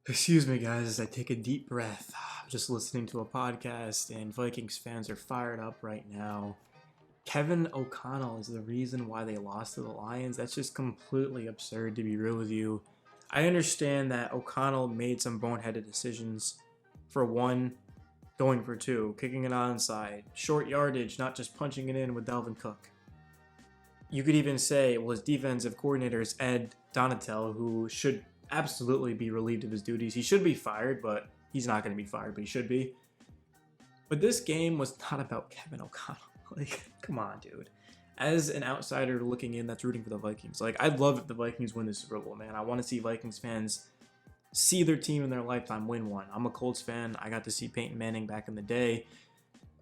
Excuse me, guys, as I take a deep breath. I'm just listening to a podcast, and Vikings fans are fired up right now. Kevin O'Connell is the reason why they lost to the Lions. That's just completely absurd, to be real with you. I understand that O'Connell made some boneheaded decisions. For one, going for two, kicking it onside, short yardage, not just punching it in with Dalvin Cook. You could even say, well, his defensive coordinator is Ed Donatel, who should absolutely be relieved of his duties. He should be fired, but he's not going to be fired, but he should be. But this game was not about Kevin O'Connell. Like, come on, dude. As an outsider looking in that's rooting for the Vikings, like, I'd love if the Vikings win the Super Bowl, man. I want to see Vikings fans see their team in their lifetime win one. I'm a Colts fan. I got to see Peyton Manning back in the day.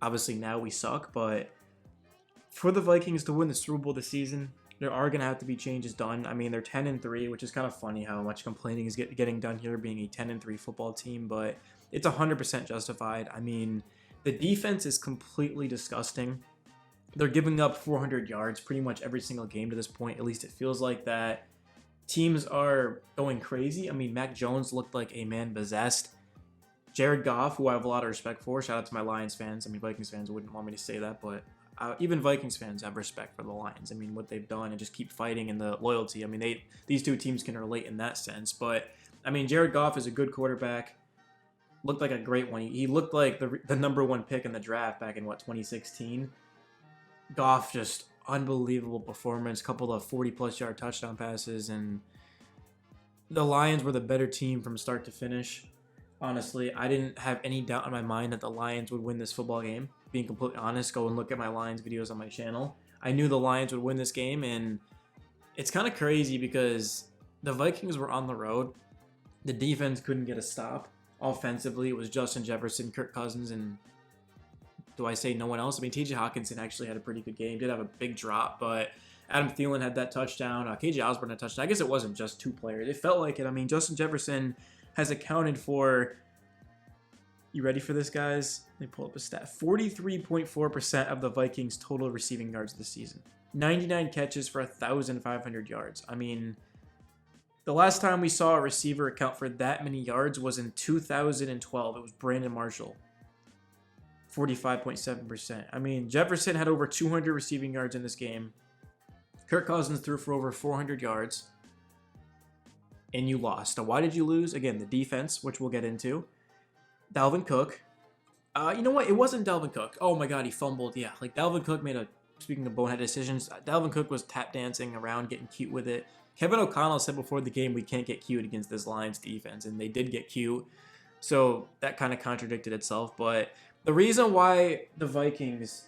Obviously, now we suck, but for the Vikings to win the Super Bowl this season, there are going to have to be changes done. I mean, they're 10-3, which is kind of funny how much complaining is getting done here being a 10-3 football team, but it's 100% justified. I mean, the defense is completely disgusting. They're giving up 400 yards pretty much every single game to this point. At least it feels like that. Teams are going crazy. I mean, Mac Jones looked like a man possessed. Jared Goff, who I have a lot of respect for. Shout out to my Lions fans. I mean, Vikings fans wouldn't want me to say that, but even Vikings fans have respect for the Lions. I mean, what they've done and just keep fighting and the loyalty. I mean, these two teams can relate in that sense. But, I mean, Jared Goff is a good quarterback. Looked like a great one. He looked like the number one pick in the draft back in, 2016. Goff, just unbelievable performance. Couple of 40-plus yard touchdown passes. And the Lions were the better team from start to finish. Honestly, I didn't have any doubt in my mind that the Lions would win this football game. Being completely honest, go and look at my Lions videos on my channel. I knew the Lions would win this game, and it's kind of crazy because the Vikings were on the road. The defense couldn't get a stop. Offensively, it was Justin Jefferson, Kirk Cousins, and do I say no one else? I mean, T.J. Hawkinson actually had a pretty good game. Did have a big drop, but Adam Thielen had that touchdown. KJ Osborne had a touchdown. I guess it wasn't just two players. It felt like it. I mean, Justin Jefferson has accounted for, you ready for this, guys? Let me pull up a stat. 43.4% of the Vikings' total receiving yards this season. 99 catches for 1,500 yards. I mean, the last time we saw a receiver account for that many yards was in 2012. It was Brandon Marshall. 45.7%. I mean, Jefferson had over 200 receiving yards in this game. Kirk Cousins threw for over 400 yards. And you lost. Now, why did you lose? Again, the defense, which we'll get into. Dalvin Cook. You know what? It wasn't Dalvin Cook. Oh my God, he fumbled. Yeah, like Dalvin Cook made speaking of bonehead decisions, Dalvin Cook was tap dancing around, getting cute with it. Kevin O'Connell said before the game, we can't get cute against this Lions defense, and they did get cute. So that kind of contradicted itself. But the reason why the Vikings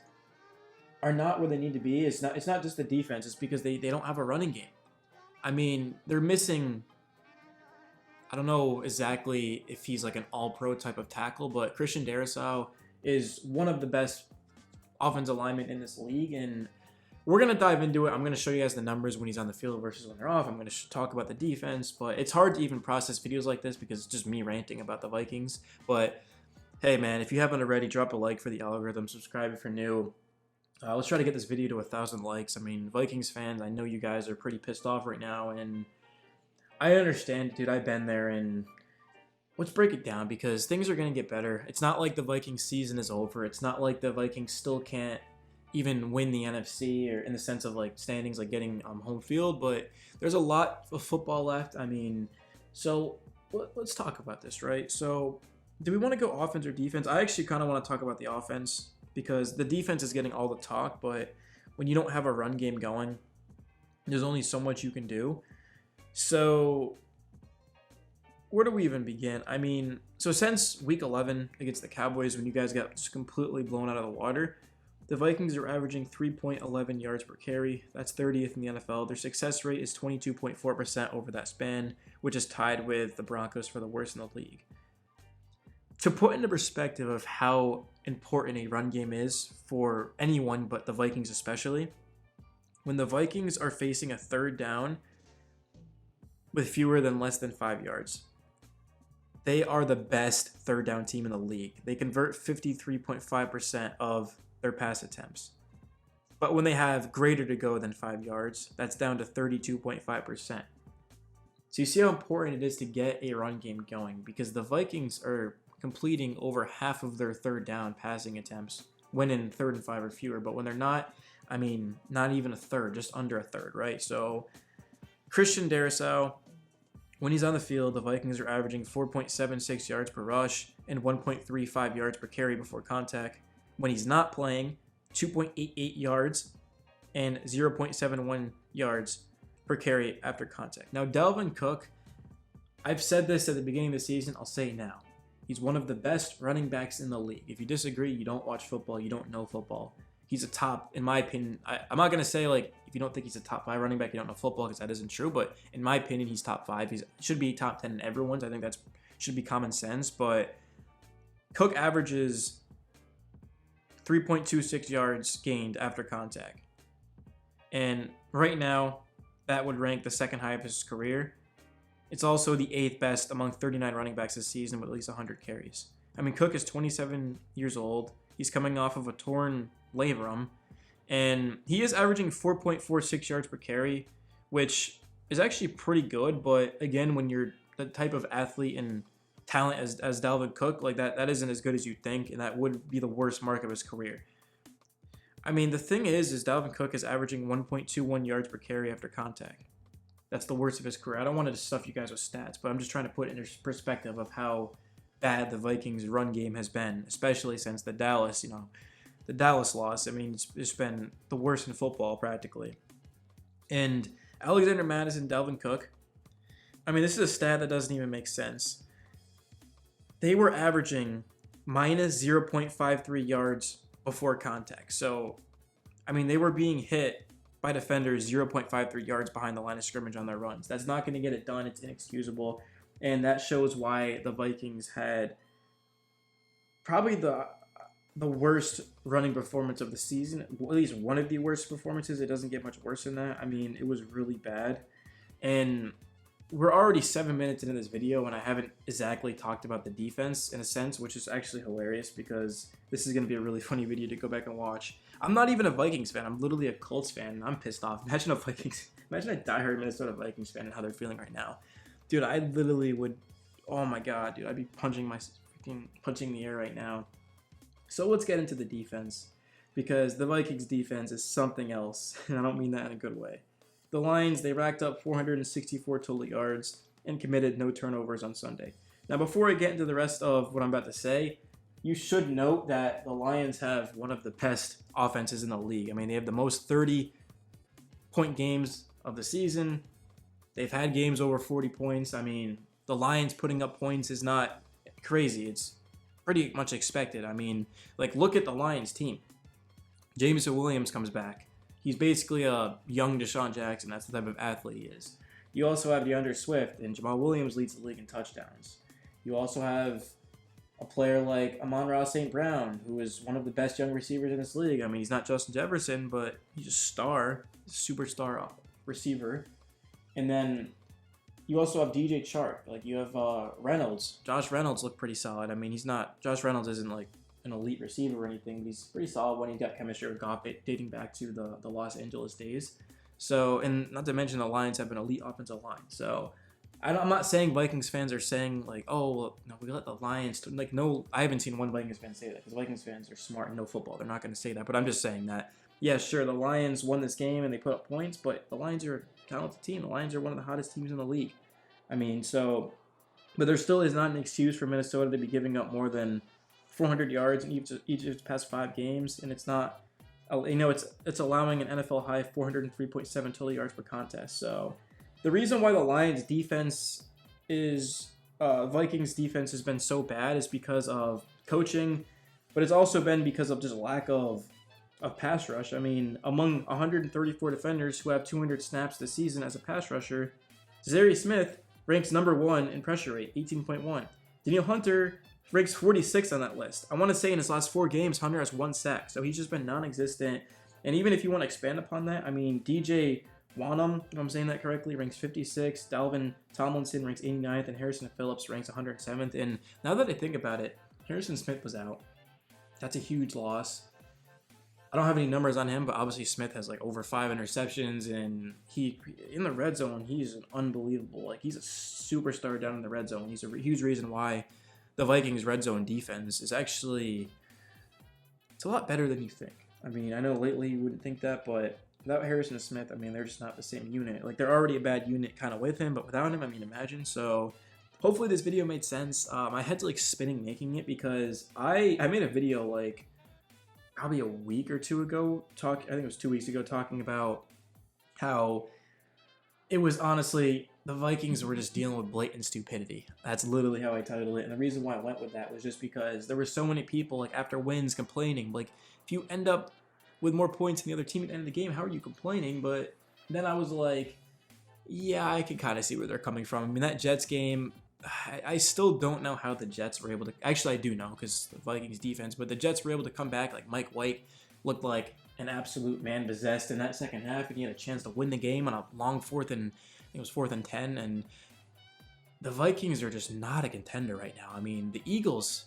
are not where they need to be is it's not just the defense. It's because they don't have a running game. I mean, they're missing, I don't know exactly if he's like an all-pro type of tackle, but Christian Darrisaw is one of the best offensive linemen in this league, and we're going to dive into it. I'm going to show you guys the numbers when he's on the field versus when they're off. I'm going to talk about the defense, but it's hard to even process videos like this because it's just me ranting about the Vikings. But hey, man, if you haven't already, drop a like for the algorithm, subscribe if you're new. Let's try to get this video to 1,000 likes. I mean, Vikings fans, I know you guys are pretty pissed off right now, and I understand, dude. I've been there, and let's break it down because things are going to get better. It's not like the Vikings season is over. It's not like the Vikings still can't even win the NFC, or in the sense of like standings, like getting home field, but there's a lot of football left. I mean, so let's talk about this, right? So do we want to go offense or defense? I actually kind of want to talk about the offense because the defense is getting all the talk, but when you don't have a run game going, there's only so much you can do. So where do we even begin? I mean, so since week 11 against the Cowboys, when you guys got just completely blown out of the water, the Vikings are averaging 3.11 yards per carry. That's 30th in the NFL. Their success rate is 22.4% over that span, which is tied with the Broncos for the worst in the league. To put into perspective of how important a run game is for anyone, but the Vikings especially, when the Vikings are facing a third down with fewer than less than 5 yards, they are the best third down team in the league. They convert 53.5% of their pass attempts. But when they have greater to go than 5 yards, that's down to 32.5%. So you see how important it is to get a run game going, because the Vikings are completing over half of their third down passing attempts when in 3rd and 5 or fewer. But when they're not, I mean, not even a third, just under a third, right? So Christian Darrisaw, when he's on the field, the Vikings are averaging 4.76 yards per rush and 1.35 yards per carry before contact. When he's not playing, 2.88 yards and 0.71 yards per carry after contact. Now, Dalvin Cook, I've said this at the beginning of the season, I'll say it now. He's one of the best running backs in the league. If you disagree, you don't watch football, you don't know football. He's a top, in my opinion. I'm not going to say, like, if you don't think he's a top 5 running back, you don't know football, because that isn't true. But in my opinion, he's top 5. He should be top 10 in everyone's. I think that should be common sense. But Cook averages 3.26 yards gained after contact. And right now, that would rank the 2nd highest of his career. It's also the 8th best among 39 running backs this season with at least 100 carries. I mean, Cook is 27 years old. He's coming off of a torn labrum, and he is averaging 4.46 yards per carry, which is actually pretty good. But again, when you're the type of athlete and talent as Dalvin Cook, like that isn't as good as you think, and that would be the worst mark of his career. I mean, the thing is Dalvin Cook is averaging 1.21 yards per carry after contact. That's the worst of his career. I don't want to stuff you guys with stats, but I'm just trying to put it in perspective of how bad the Vikings' run game has been, especially since the Dallas loss. I mean, it's been the worst in football practically. And Alexander Mattison, Dalvin Cook, I mean, this is a stat that doesn't even make sense. They were averaging minus 0.53 yards before contact. So, I mean, they were being hit by defenders 0.53 yards behind the line of scrimmage on their runs. That's not going to get it done. It's inexcusable. And that shows why the Vikings had probably the worst running performance of the season. At least one of the worst performances. It doesn't get much worse than that. I mean, it was really bad. And we're already 7 minutes into this video, and I haven't exactly talked about the defense in a sense, which is actually hilarious because this is going to be a really funny video to go back and watch. I'm not even a Vikings fan. I'm literally a Colts fan, and I'm pissed off. Imagine a diehard Minnesota Vikings fan and how they're feeling right now. Dude, I literally would, oh my god, dude, I'd be punching the air right now. So let's get into the defense, because the Vikings defense is something else, and I don't mean that in a good way. The Lions, they racked up 464 total yards and committed no turnovers on Sunday. Now, before I get into the rest of what I'm about to say, you should note that the Lions have one of the best offenses in the league. I mean, they have the most 30-point games of the season. They've had games over 40 points. I mean, the Lions putting up points is not crazy. It's pretty much expected. I mean, like, look at the Lions team. Jameson Williams comes back. He's basically a young Deshaun Jackson. That's the type of athlete he is. You also have DeAndre Swift, and Jamal Williams leads the league in touchdowns. You also have a player like Amon-Ra St. Brown, who is one of the best young receivers in this league. I mean, he's not Justin Jefferson, but he's a star, superstar receiver. And then you also have DJ Chark. Like, you have Reynolds. Josh Reynolds looked pretty solid. I mean, Josh Reynolds isn't like an elite receiver or anything, but he's pretty solid when he got chemistry with Goff dating back to the Los Angeles days. So, and not to mention the Lions have an elite offensive line. So, I'm not saying Vikings fans are saying like, oh, well, no, we let the Lions. Like, no, I haven't seen one Vikings fan say that, because Vikings fans are smart and know football. They're not going to say that, but I'm just saying that. Yeah, sure, the Lions won this game and they put up points, but the Lions are a talented team. The Lions are one of the hottest teams in the league. I mean, so, but there still is not an excuse for Minnesota to be giving up more than 400 yards in each of its past 5 games, and it's not, it's allowing an NFL high 403.7 total yards per contest. So the reason why the Lions defense Vikings defense has been so bad is because of coaching, but it's also been because of just lack of pass rush. I mean, among 134 defenders who have 200 snaps this season as a pass rusher, Zary Smith ranks number 1 in pressure rate, 18.1. Danielle Hunter ranks 46 on that list. I want to say in his last 4 games, Hunter has 1 sack, so he's just been non-existent. And even if you want to expand upon that, I mean, DJ Wanham, if I'm saying that correctly, ranks 56. Dalvin Tomlinson ranks 89th, and Harrison Phillips ranks 107th. And now that I think about it, Harrison Smith was out. That's a huge loss. I don't have any numbers on him, but obviously Smith has like over 5 interceptions, and he in the red zone, he's an unbelievable. Like he's a superstar down in the red zone. He's a huge reason why the Vikings red zone defense is actually it's a lot better than you think. I mean, I know lately you wouldn't think that, but without Harrison Smith, I mean, they're just not the same unit. Like they're already a bad unit kind of with him, but without him, I mean, imagine. So hopefully this video made sense. My head's like spinning making it because I made a video like probably a week or two ago, I think it was 2 weeks ago, talking about how it was honestly the Vikings were just dealing with blatant stupidity. That's literally how I titled it. And the reason why I went with that was just because there were so many people like after wins complaining. Like if you end up with more points than the other team at the end of the game, how are you complaining? But then I was like, yeah, I can kind of see where they're coming from. I mean, that Jets game, I still don't know how the Jets were able to. Actually, I do know because the Vikings defense, but the Jets were able to come back. Like Mike White looked like an absolute man possessed in that second half, and he had a chance to win the game on a long I think it was 4th and 10. And the Vikings are just not a contender right now. I mean, the Eagles.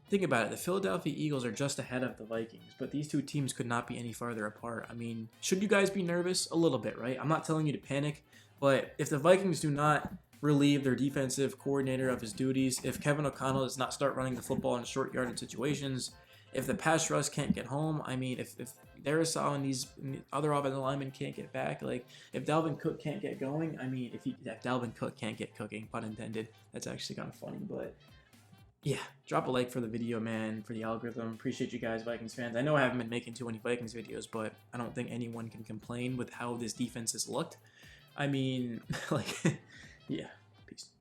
Think about it. The Philadelphia Eagles are just ahead of the Vikings, but these two teams could not be any farther apart. I mean, should you guys be nervous? A little bit, right? I'm not telling you to panic, but if the Vikings do not relieve their defensive coordinator of his duties, if Kevin O'Connell does not start running the football in short yardage situations, if the pass rush can't get home, I mean, if Darisaw and these other offensive linemen can't get back, like if Dalvin Cook can't get going, I mean, if Dalvin Cook can't get cooking, pun intended, that's actually kind of funny, but yeah, drop a like for the video, man, for the algorithm. Appreciate you guys, Vikings fans. I know I haven't been making too many Vikings videos, but I don't think anyone can complain with how this defense has looked. I mean, like, yeah.